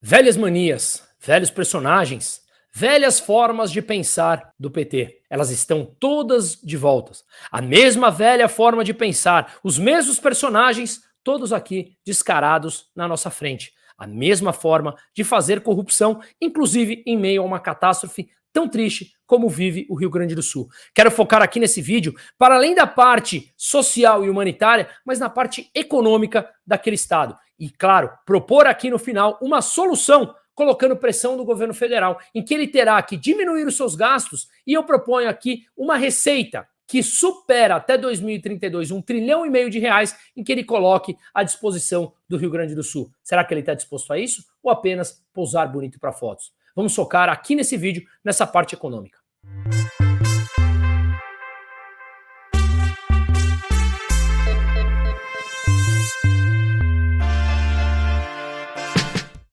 Velhas manias, velhos personagens, velhas formas de pensar do PT. Elas estão todas de volta. A mesma velha forma de pensar, os mesmos personagens, todos aqui descarados na nossa frente. A mesma forma de fazer corrupção, inclusive em meio a uma catástrofe tão triste como vive o Rio Grande do Sul. Quero focar aqui nesse vídeo para além da parte social e humanitária, mas na parte econômica daquele estado. E, claro, propor aqui no final uma solução colocando pressão no governo federal, em que ele terá que diminuir os seus gastos, e eu proponho aqui uma receita que supera até 2032 1,5 trilhão de reais, em que ele coloque à disposição do Rio Grande do Sul. Será que ele está disposto a isso ou apenas pousar bonito para fotos? Vamos focar aqui nesse vídeo, nessa parte econômica.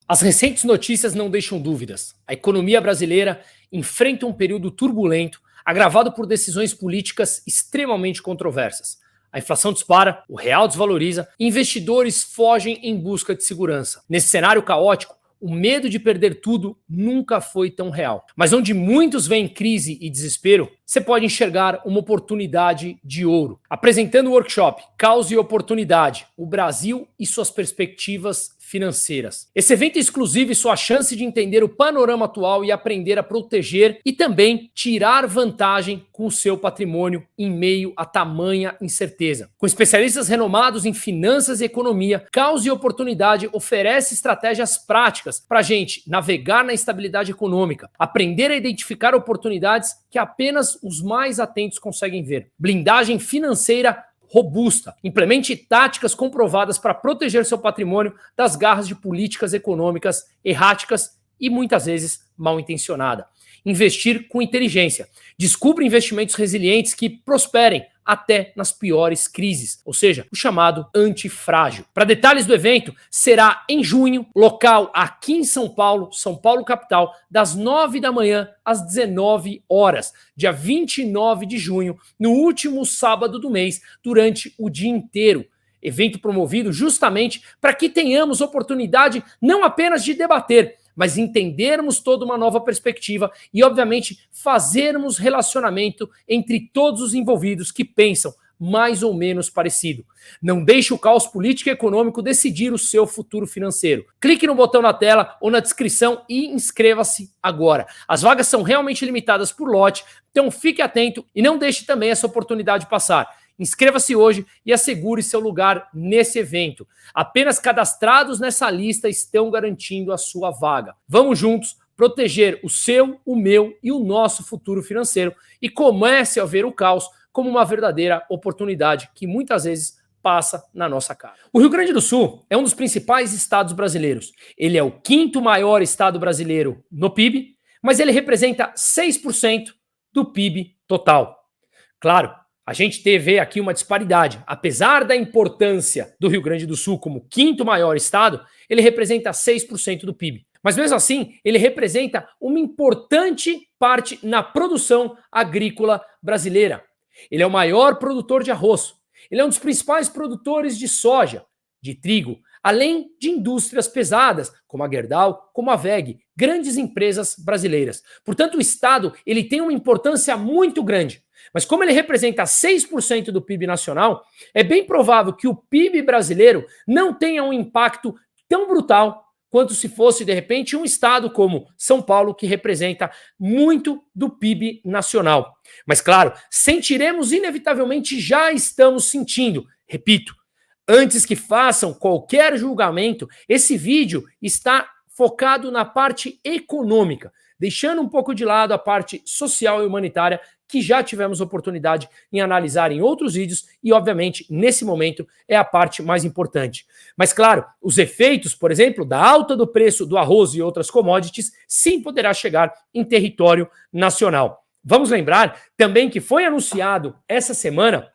As recentes notícias não deixam dúvidas. A economia brasileira enfrenta um período turbulento, agravado por decisões políticas extremamente controversas. A inflação dispara, o real desvaloriza, e investidores fogem em busca de segurança. Nesse cenário caótico, o medo de perder tudo nunca foi tão real. Mas onde muitos veem crise e desespero, você pode enxergar uma oportunidade de ouro. Apresentando o workshop Caos e Oportunidade, o Brasil e suas perspectivas financeiras. Esse evento é exclusivo e sua chance de entender o panorama atual e aprender a proteger e também tirar vantagem com o seu patrimônio em meio a tamanha incerteza. Com especialistas renomados em finanças e economia, Caos e Oportunidade oferece estratégias práticas para a gente navegar na estabilidade econômica, aprender a identificar oportunidades que apenas os mais atentos conseguem ver. Blindagem financeira robusta. Implemente táticas comprovadas para proteger seu patrimônio das garras de políticas econômicas erráticas e muitas vezes mal intencionadas. Investir com inteligência. Descubra investimentos resilientes que prosperem até nas piores crises, ou seja, o chamado antifrágil. Para detalhes do evento, será em junho, local aqui em São Paulo capital, das 9 da manhã às 19 horas, dia 29 de junho, no último sábado do mês, durante o dia inteiro. Evento promovido justamente para que tenhamos oportunidade não apenas de debater, mas entendermos toda uma nova perspectiva e, obviamente, fazermos relacionamento entre todos os envolvidos que pensam mais ou menos parecido. Não deixe o caos político e econômico decidir o seu futuro financeiro. Clique no botão na tela ou na descrição e inscreva-se agora. As vagas são realmente limitadas por lote, então fique atento e não deixe também essa oportunidade passar. Inscreva-se hoje e assegure seu lugar nesse evento. Apenas cadastrados nessa lista estão garantindo a sua vaga. Vamos juntos proteger o seu, o meu e o nosso futuro financeiro e comece a ver o caos como uma verdadeira oportunidade que muitas vezes passa na nossa cara. O Rio Grande do Sul é um dos principais estados brasileiros. Ele é o 5º maior estado brasileiro no PIB, mas ele representa 6% do PIB total. Claro, a gente vê aqui uma disparidade. Apesar da importância do Rio Grande do Sul como 5º maior estado, ele representa 6% do PIB. Mas mesmo assim, ele representa uma importante parte na produção agrícola brasileira. Ele é o maior produtor de arroz. Ele é um dos principais produtores de soja, de trigo, além de indústrias pesadas, como a Gerdau, como a WEG, grandes empresas brasileiras. Portanto, o estado ele tem uma importância muito grande. Mas como ele representa 6% do PIB nacional, é bem provável que o PIB brasileiro não tenha um impacto tão brutal quanto se fosse, de repente, um estado como São Paulo, que representa muito do PIB nacional. Mas, claro, sentiremos inevitavelmente, já estamos sentindo, repito, antes que façam qualquer julgamento, esse vídeo está focado na parte econômica, deixando um pouco de lado a parte social e humanitária, que já tivemos oportunidade em analisar em outros vídeos e, obviamente, nesse momento é a parte mais importante. Mas, claro, os efeitos, por exemplo, da alta do preço do arroz e outras commodities, sim poderá chegar em território nacional. Vamos lembrar também que foi anunciado essa semana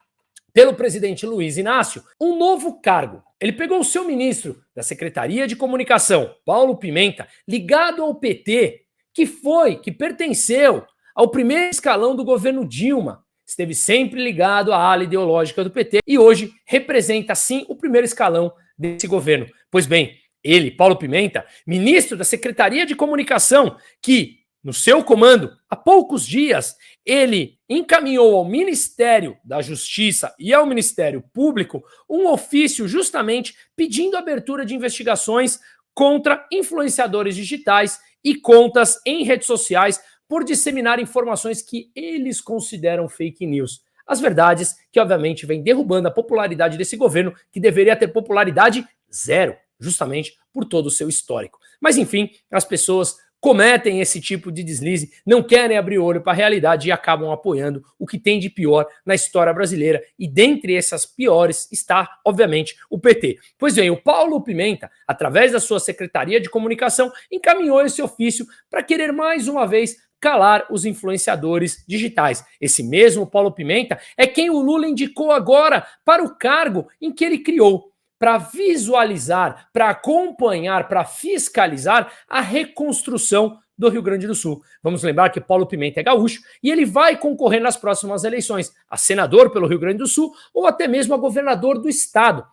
pelo presidente Luiz Inácio um novo cargo. Ele pegou o seu ministro da Secretaria de Comunicação, Paulo Pimenta, ligado ao PT, que pertenceu ao primeiro escalão do governo Dilma, esteve sempre ligado à ala ideológica do PT e hoje representa, sim, o primeiro escalão desse governo. Pois bem, Ele, Paulo Pimenta, ministro da Secretaria de Comunicação, que, no seu comando, há poucos dias, ele encaminhou ao Ministério da Justiça e ao Ministério Público um ofício justamente pedindo abertura de investigações contra influenciadores digitais e contas em redes sociais por disseminar informações que eles consideram fake news. As verdades que, obviamente, vêm derrubando a popularidade desse governo, que deveria ter popularidade zero, justamente por todo o seu histórico. Mas, enfim, as pessoas cometem esse tipo de deslize, não querem abrir o olho para a realidade e acabam apoiando o que tem de pior na história brasileira. E dentre essas piores está, obviamente, o PT. Pois bem, o Paulo Pimenta, através da sua Secretaria de Comunicação, encaminhou esse ofício para querer mais uma vez calar os influenciadores digitais. Esse mesmo Paulo Pimenta é quem o Lula indicou agora para o cargo em que ele criou, para visualizar, para acompanhar, para fiscalizar a reconstrução do Rio Grande do Sul. Vamos lembrar que Paulo Pimenta é gaúcho e ele vai concorrer nas próximas eleições a senador pelo Rio Grande do Sul ou até mesmo a governador do estado.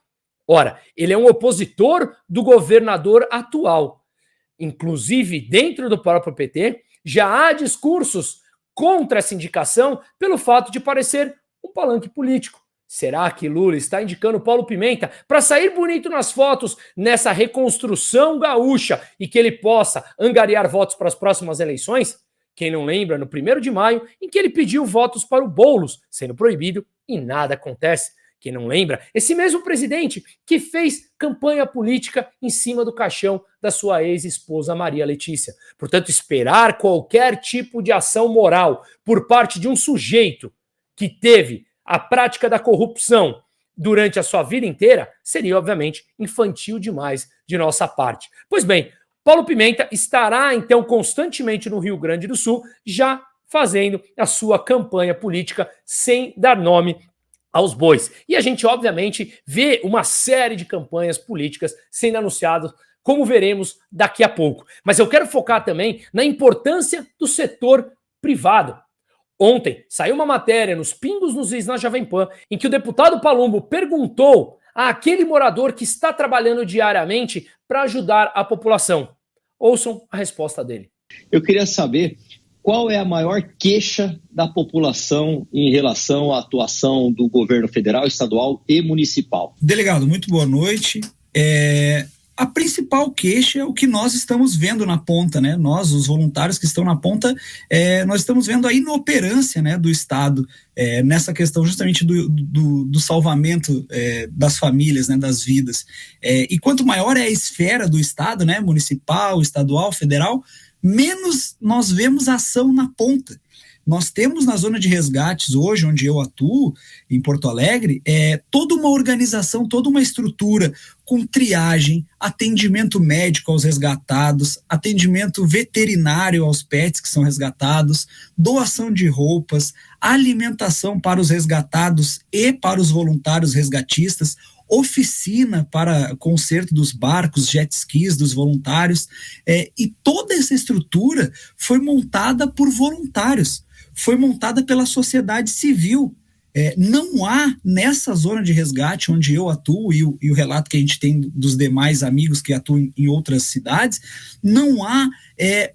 Ora, ele é um opositor do governador atual. Inclusive, dentro do próprio PT, já há discursos contra essa indicação pelo fato de parecer um palanque político. Será que Lula está indicando Paulo Pimenta para sair bonito nas fotos nessa reconstrução gaúcha e que ele possa angariar votos para as próximas eleições? Quem não lembra, no 1º de maio, em que ele pediu votos para o Boulos, sendo proibido, e nada acontece. Quem não lembra, esse mesmo presidente que fez campanha política em cima do caixão da sua ex-esposa Maria Letícia. Portanto, esperar qualquer tipo de ação moral por parte de um sujeito que teve a prática da corrupção durante a sua vida inteira seria, obviamente, infantil demais de nossa parte. Pois bem, Paulo Pimenta estará, então, constantemente no Rio Grande do Sul, já fazendo a sua campanha política sem dar nome aos bois. E a gente, obviamente, vê uma série de campanhas políticas sendo anunciadas, como veremos daqui a pouco. Mas eu quero focar também na importância do setor privado. Ontem saiu uma matéria nos Pingos nos Is na Jovem Pan, em que o deputado Palumbo perguntou àquele morador que está trabalhando diariamente para ajudar a população. Ouçam a resposta dele. Eu queria saber qual é a maior queixa da população em relação à atuação do governo federal, estadual e municipal. Delegado, muito boa noite. A principal queixa é o que nós estamos vendo na ponta, né? Nós, os voluntários que estão na ponta, nós estamos vendo a inoperância, né, do Estado nessa questão justamente do salvamento das famílias, né, das vidas. E quanto maior é a esfera do Estado, né, municipal, estadual, federal, menos nós vemos ação na ponta. Nós temos na zona de resgates hoje, onde eu atuo, em Porto Alegre, toda uma organização, toda uma estrutura com triagem, atendimento médico aos resgatados, atendimento veterinário aos pets que são resgatados, doação de roupas, alimentação para os resgatados e para os voluntários resgatistas, oficina para conserto dos barcos, jet skis dos voluntários, e toda essa estrutura foi montada por voluntários, foi montada pela sociedade civil. Não há nessa zona de resgate onde eu atuo e o relato que a gente tem dos demais amigos que atuam em outras cidades, não há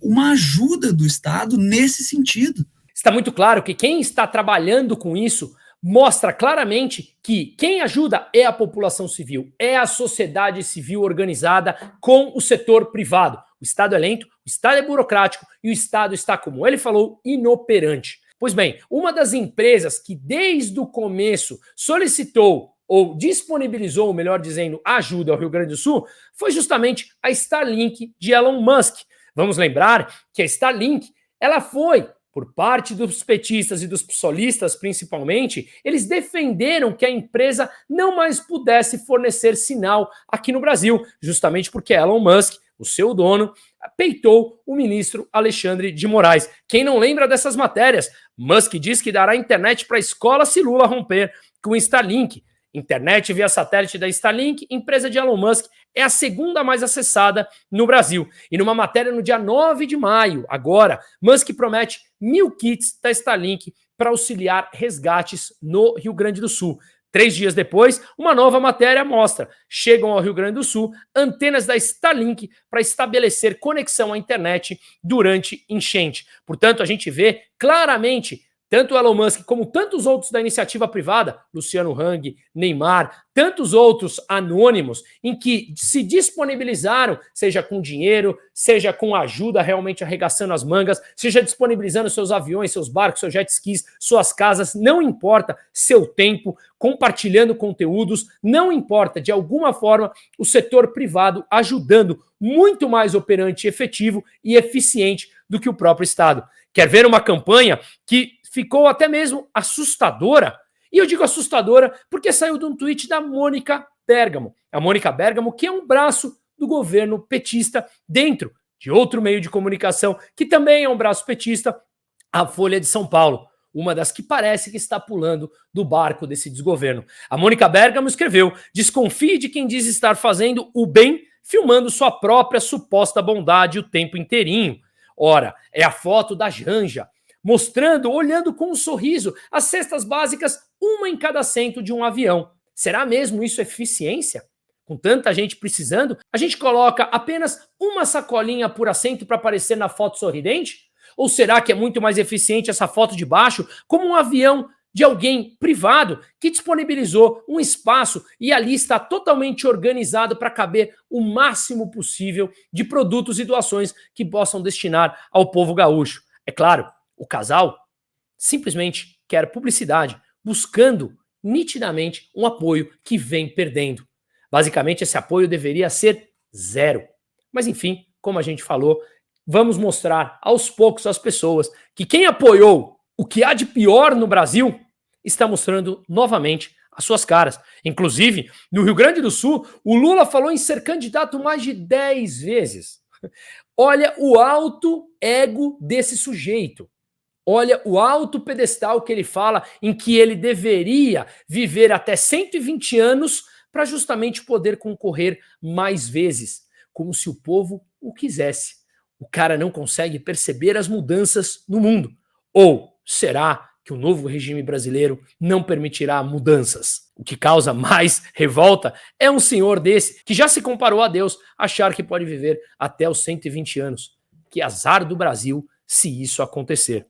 uma ajuda do Estado nesse sentido. Está muito claro que quem está trabalhando com isso mostra claramente que quem ajuda é a população civil, é a sociedade civil organizada com o setor privado. O Estado é lento, o Estado é burocrático e o Estado está, como ele falou, inoperante. Pois bem, uma das empresas que desde o começo solicitou ou disponibilizou, melhor dizendo, ajuda ao Rio Grande do Sul, foi justamente a Starlink de Elon Musk. Vamos lembrar que a Starlink, ela foi, por parte dos petistas e dos psolistas principalmente, eles defenderam que a empresa não mais pudesse fornecer sinal aqui no Brasil, justamente porque Elon Musk, o seu dono, peitou o ministro Alexandre de Moraes. Quem não lembra dessas matérias? Musk diz que dará internet para a escola se Lula romper com o Starlink. Internet via satélite da Starlink, empresa de Elon Musk, é a segunda mais acessada no Brasil. E numa matéria no dia 9 de maio, agora, Musk promete 1.000 kits da Starlink para auxiliar resgates no Rio Grande do Sul. 3 dias depois, uma nova matéria mostra: chegam ao Rio Grande do Sul antenas da Starlink para estabelecer conexão à internet durante enchente. Portanto, a gente vê claramente tanto o Elon Musk como tantos outros da iniciativa privada, Luciano Hang, Neymar, tantos outros anônimos, em que se disponibilizaram, seja com dinheiro, seja com ajuda realmente arregaçando as mangas, seja disponibilizando seus aviões, seus barcos, seus jet skis, suas casas, não importa seu tempo, compartilhando conteúdos, não importa, de alguma forma, o setor privado ajudando muito mais operante, efetivo e eficiente do que o próprio Estado. Quer ver uma campanha que ficou até mesmo assustadora? E eu digo assustadora porque saiu de um tweet da Mônica Bergamo. A Mônica Bergamo, que é um braço do governo petista dentro de outro meio de comunicação, que também é um braço petista, a Folha de São Paulo, uma das que parece que está pulando do barco desse desgoverno. A Mônica Bergamo escreveu: desconfie de quem diz estar fazendo o bem, filmando sua própria suposta bondade o tempo inteirinho. Ora, é a foto da Janja, mostrando, olhando com um sorriso, as cestas básicas, uma em cada assento de um avião. Será mesmo isso eficiência? Com tanta gente precisando, a gente coloca apenas uma sacolinha por assento para aparecer na foto sorridente? Ou será que é muito mais eficiente essa foto de baixo, como um avião de alguém privado que disponibilizou um espaço e ali está totalmente organizado para caber o máximo possível de produtos e doações que possam destinar ao povo gaúcho? É claro, o casal simplesmente quer publicidade, buscando nitidamente um apoio que vem perdendo. Basicamente, esse apoio deveria ser zero. Mas enfim, como a gente falou, vamos mostrar aos poucos às pessoas que quem apoiou o que há de pior no Brasil está mostrando novamente as suas caras. Inclusive, no Rio Grande do Sul, o Lula falou em ser candidato mais de 10 vezes. Olha o alto ego desse sujeito. Olha o alto pedestal que ele fala em que ele deveria viver até 120 anos para justamente poder concorrer mais vezes, como se o povo o quisesse. O cara não consegue perceber as mudanças no mundo. Ou será que o novo regime brasileiro não permitirá mudanças? O que causa mais revolta é um senhor desse, que já se comparou a Deus, achar que pode viver até os 120 anos. Que azar do Brasil se isso acontecer.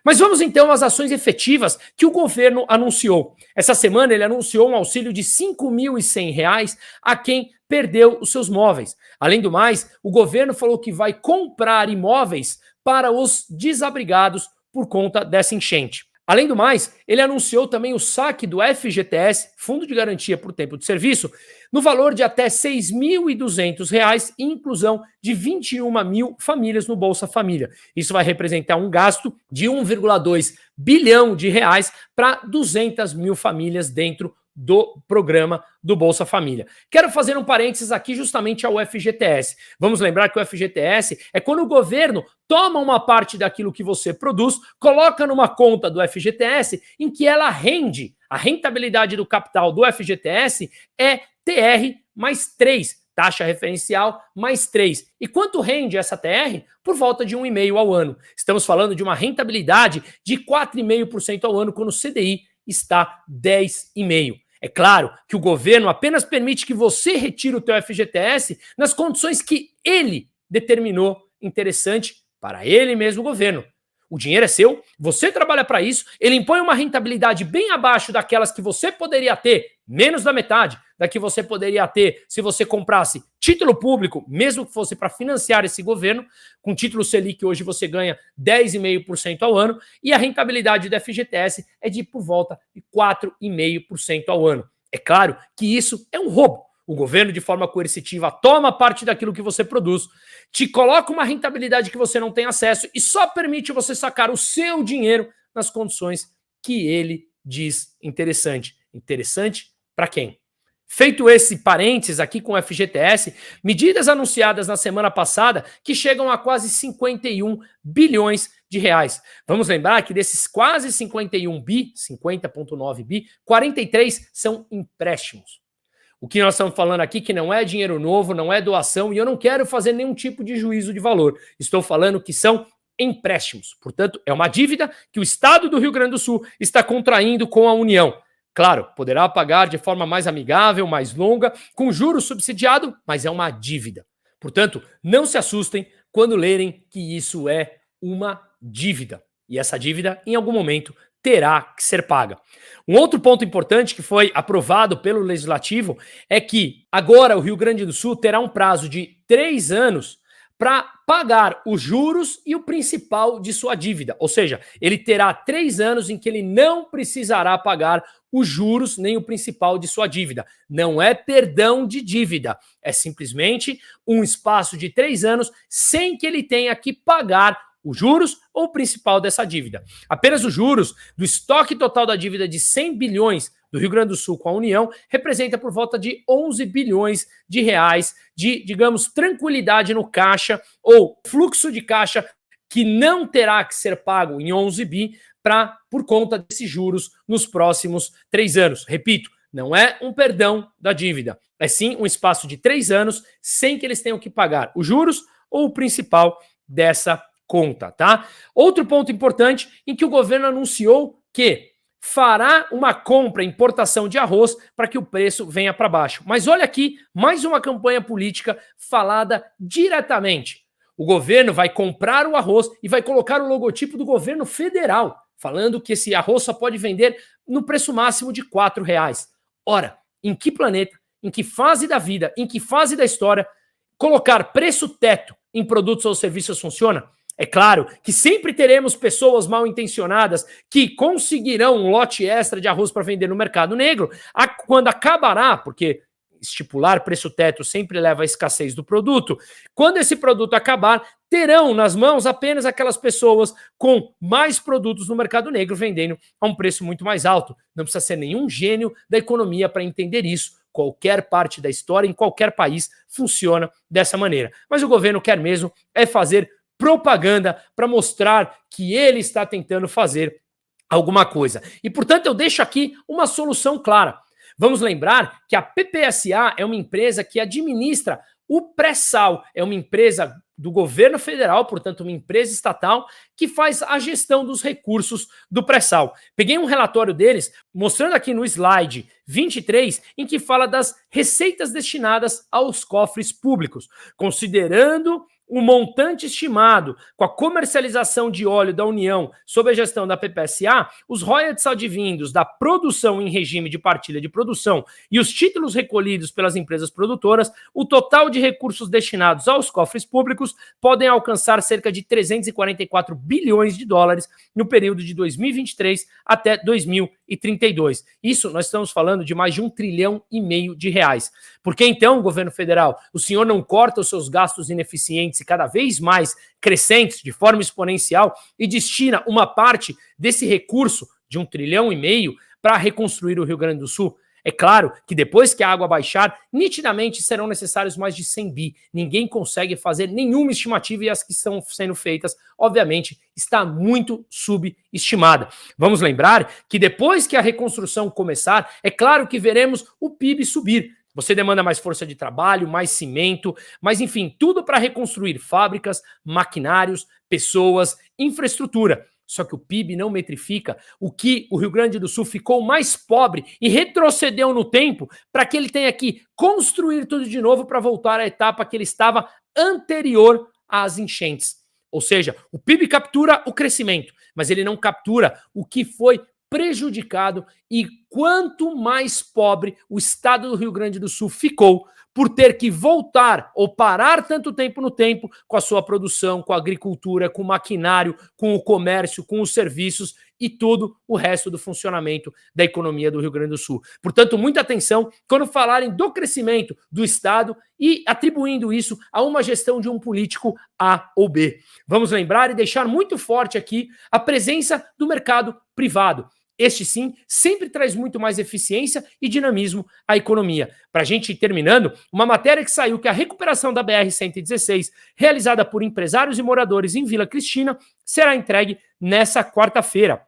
Mas vamos então às ações efetivas que o governo anunciou. Essa semana ele anunciou um auxílio de R$ 5.100 a quem perdeu os seus móveis. Além do mais, o governo falou que vai comprar imóveis para os desabrigados por conta dessa enchente. Além do mais, ele anunciou também o saque do FGTS, Fundo de Garantia por Tempo de Serviço, no valor de até R$ 6.200 e inclusão de 21 mil famílias no Bolsa Família. Isso vai representar um gasto de 1,2 bilhão de reais para 200 mil famílias dentro do programa do Bolsa Família. Quero fazer um parênteses aqui justamente ao FGTS. Vamos lembrar que o FGTS é quando o governo toma uma parte daquilo que você produz, coloca numa conta do FGTS em que ela rende. A rentabilidade do capital do FGTS é TR mais 3, taxa referencial mais 3. E quanto rende essa TR? Por volta de 1,5% ao ano. Estamos falando de uma rentabilidade de 4,5% ao ano, quando o CDI está 10,5%. É claro que o governo apenas permite que você retire o teu FGTS nas condições que ele determinou interessante para ele mesmo, o governo. O dinheiro é seu, você trabalha para isso, ele impõe uma rentabilidade bem abaixo daquelas que você poderia ter, menos da metade da que você poderia ter se você comprasse título público, mesmo que fosse para financiar esse governo. Com título Selic hoje você ganha 10,5% ao ano e a rentabilidade do FGTS é de por volta de 4,5% ao ano. É claro que isso é um roubo. O governo, de forma coercitiva, toma parte daquilo que você produz, te coloca uma rentabilidade que você não tem acesso e só permite você sacar o seu dinheiro nas condições que ele diz interessante. Interessante para quem? Feito esse parênteses aqui com o FGTS, medidas anunciadas na semana passada que chegam a quase 51 bilhões de reais. Vamos lembrar que desses quase 51 bi, 50,9 bi, 43 são empréstimos. O que nós estamos falando aqui que não é dinheiro novo, não é doação, e eu não quero fazer nenhum tipo de juízo de valor. Estou falando que são empréstimos. Portanto, é uma dívida que o Estado do Rio Grande do Sul está contraindo com a União. Claro, poderá pagar de forma mais amigável, mais longa, com juros subsidiado, mas é uma dívida. Portanto, não se assustem quando lerem que isso é uma dívida. E essa dívida, em algum momento, terá que ser paga. Um outro ponto importante que foi aprovado pelo Legislativo é que agora o Rio Grande do Sul terá um prazo de 3 anos para pagar os juros e o principal de sua dívida. Ou seja, ele terá 3 anos em que ele não precisará pagar os juros nem o principal de sua dívida. Não é perdão de dívida, é simplesmente um espaço de 3 anos sem que ele tenha que pagar os juros ou o principal dessa dívida. Apenas os juros do estoque total da dívida de 100 bilhões do Rio Grande do Sul com a União representa por volta de 11 bilhões de reais de, digamos, tranquilidade no caixa ou fluxo de caixa que não terá que ser pago em 11 bi por conta desses juros nos próximos 3 anos. Repito, não é um perdão da dívida, é sim um espaço de 3 anos sem que eles tenham que pagar os juros ou o principal dessa conta, tá? Outro ponto importante em que o governo anunciou que fará uma compra, importação de arroz para que o preço venha para baixo. Mas olha aqui, mais uma campanha política falada diretamente. O governo vai comprar o arroz e vai colocar o logotipo do governo federal, falando que esse arroz só pode vender no preço máximo de R$4. Ora, em que planeta, em que fase da vida, em que fase da história, colocar preço teto em produtos ou serviços funciona? É claro que sempre teremos pessoas mal intencionadas que conseguirão um lote extra de arroz para vender no mercado negro, quando acabará, porque estipular preço teto sempre leva à escassez do produto. Quando esse produto acabar, terão nas mãos apenas aquelas pessoas com mais produtos no mercado negro vendendo a um preço muito mais alto. Não precisa ser nenhum gênio da economia para entender isso. Qualquer parte da história, em qualquer país, funciona dessa maneira. Mas o governo quer mesmo é fazer propaganda para mostrar que ele está tentando fazer alguma coisa. E, portanto, eu deixo aqui uma solução clara. Vamos lembrar que a PPSA é uma empresa que administra o pré-sal, é uma empresa do governo federal, portanto, uma empresa estatal que faz a gestão dos recursos do pré-sal. Peguei um relatório deles, mostrando aqui no slide 23, em que fala das receitas destinadas aos cofres públicos, considerando o montante estimado com a comercialização de óleo da União sob a gestão da PPSA, os royalties advindos da produção em regime de partilha de produção e os títulos recolhidos pelas empresas produtoras, o total de recursos destinados aos cofres públicos podem alcançar cerca de 344 bilhões de dólares no período de 2023 até 2032. Isso nós estamos falando de mais de R$1,5 trilhão de reais. Por que então, governo federal, o senhor não corta os seus gastos ineficientes e cada vez mais crescentes de forma exponencial e destina uma parte desse recurso de R$1,5 trilhão para reconstruir o Rio Grande do Sul? É claro que depois que a água baixar, nitidamente serão necessários mais de 100 bi. Ninguém consegue fazer nenhuma estimativa e as que estão sendo feitas, obviamente, está muito subestimada. Vamos lembrar que depois que a reconstrução começar, é claro que veremos o PIB subir. Você demanda mais força de trabalho, mais cimento, mas enfim, tudo para reconstruir fábricas, maquinários, pessoas, infraestrutura. Só que o PIB não metrifica o que o Rio Grande do Sul ficou mais pobre e retrocedeu no tempo para que ele tenha que construir tudo de novo para voltar à etapa que ele estava anterior às enchentes. Ou seja, o PIB captura o crescimento, mas ele não captura o que foi prejudicado e quanto mais pobre o estado do Rio Grande do Sul ficou por ter que voltar ou parar tanto tempo no tempo com a sua produção, com a agricultura, com o maquinário, com o comércio, com os serviços e todo o resto do funcionamento da economia do Rio Grande do Sul. Portanto, muita atenção quando falarem do crescimento do estado e atribuindo isso a uma gestão de um político A ou B. Vamos lembrar e deixar muito forte aqui a presença do mercado privado. Este sim sempre traz muito mais eficiência e dinamismo à economia. Para a gente ir terminando, uma matéria que saiu que a recuperação da BR-116, realizada por empresários e moradores em Vila Cristina, será entregue nessa quarta-feira.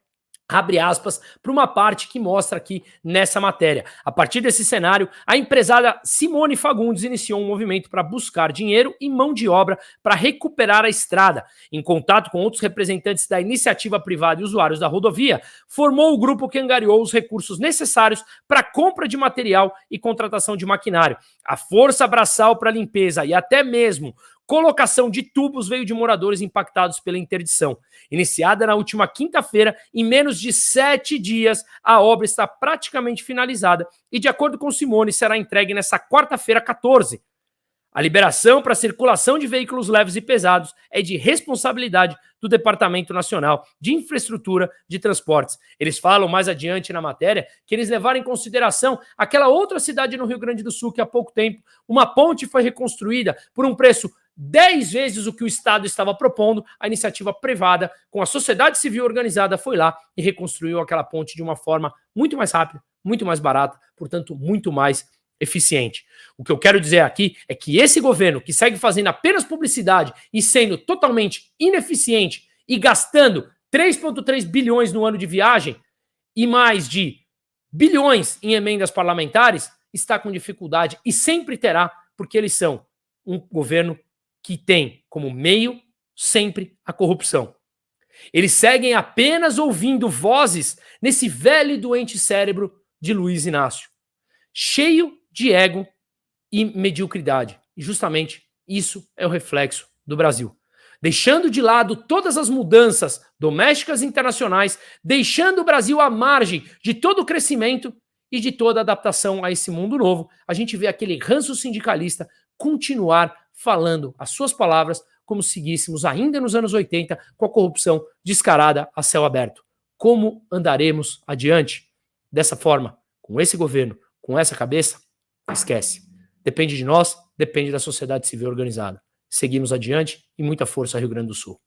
abre aspas, para uma parte que mostra aqui nessa matéria. A partir desse cenário, a empresária Simone Fagundes iniciou um movimento para buscar dinheiro e mão de obra para recuperar a estrada. Em contato com outros representantes da iniciativa privada e usuários da rodovia, formou o grupo que angariou os recursos necessários para compra de material e contratação de maquinário. A força braçal para limpeza e até mesmo colocação de tubos veio de moradores impactados pela interdição. Iniciada na última quinta-feira, em menos de 7 dias, a obra está praticamente finalizada e, de acordo com Simone, será entregue nesta quarta-feira, 14. A liberação para circulação de veículos leves e pesados é de responsabilidade do Departamento Nacional de Infraestrutura de Transportes. Eles falam mais adiante na matéria que eles levaram em consideração aquela outra cidade no Rio Grande do Sul que há pouco tempo uma ponte foi reconstruída por um preço 10 vezes o que o Estado estava propondo. A iniciativa privada, com a sociedade civil organizada, foi lá e reconstruiu aquela ponte de uma forma muito mais rápida, muito mais barata, portanto, muito mais eficiente. O que eu quero dizer aqui é que esse governo, que segue fazendo apenas publicidade e sendo totalmente ineficiente e gastando 3,3 bilhões no ano de viagem e mais de bilhões em emendas parlamentares, está com dificuldade e sempre terá, porque eles são um governo que tem como meio sempre a corrupção. Eles seguem apenas ouvindo vozes nesse velho e doente cérebro de Luiz Inácio, cheio de ego e mediocridade. E justamente isso é o reflexo do Brasil. Deixando de lado todas as mudanças domésticas e internacionais, deixando o Brasil à margem de todo o crescimento e de toda a adaptação a esse mundo novo, a gente vê aquele ranço sindicalista continuar falando as suas palavras como se seguíssemos ainda nos anos 80 com a corrupção descarada a céu aberto. Como andaremos adiante? Dessa forma, com esse governo, com essa cabeça? Esquece. Depende de nós, depende da sociedade civil organizada. Seguimos adiante e muita força, Rio Grande do Sul.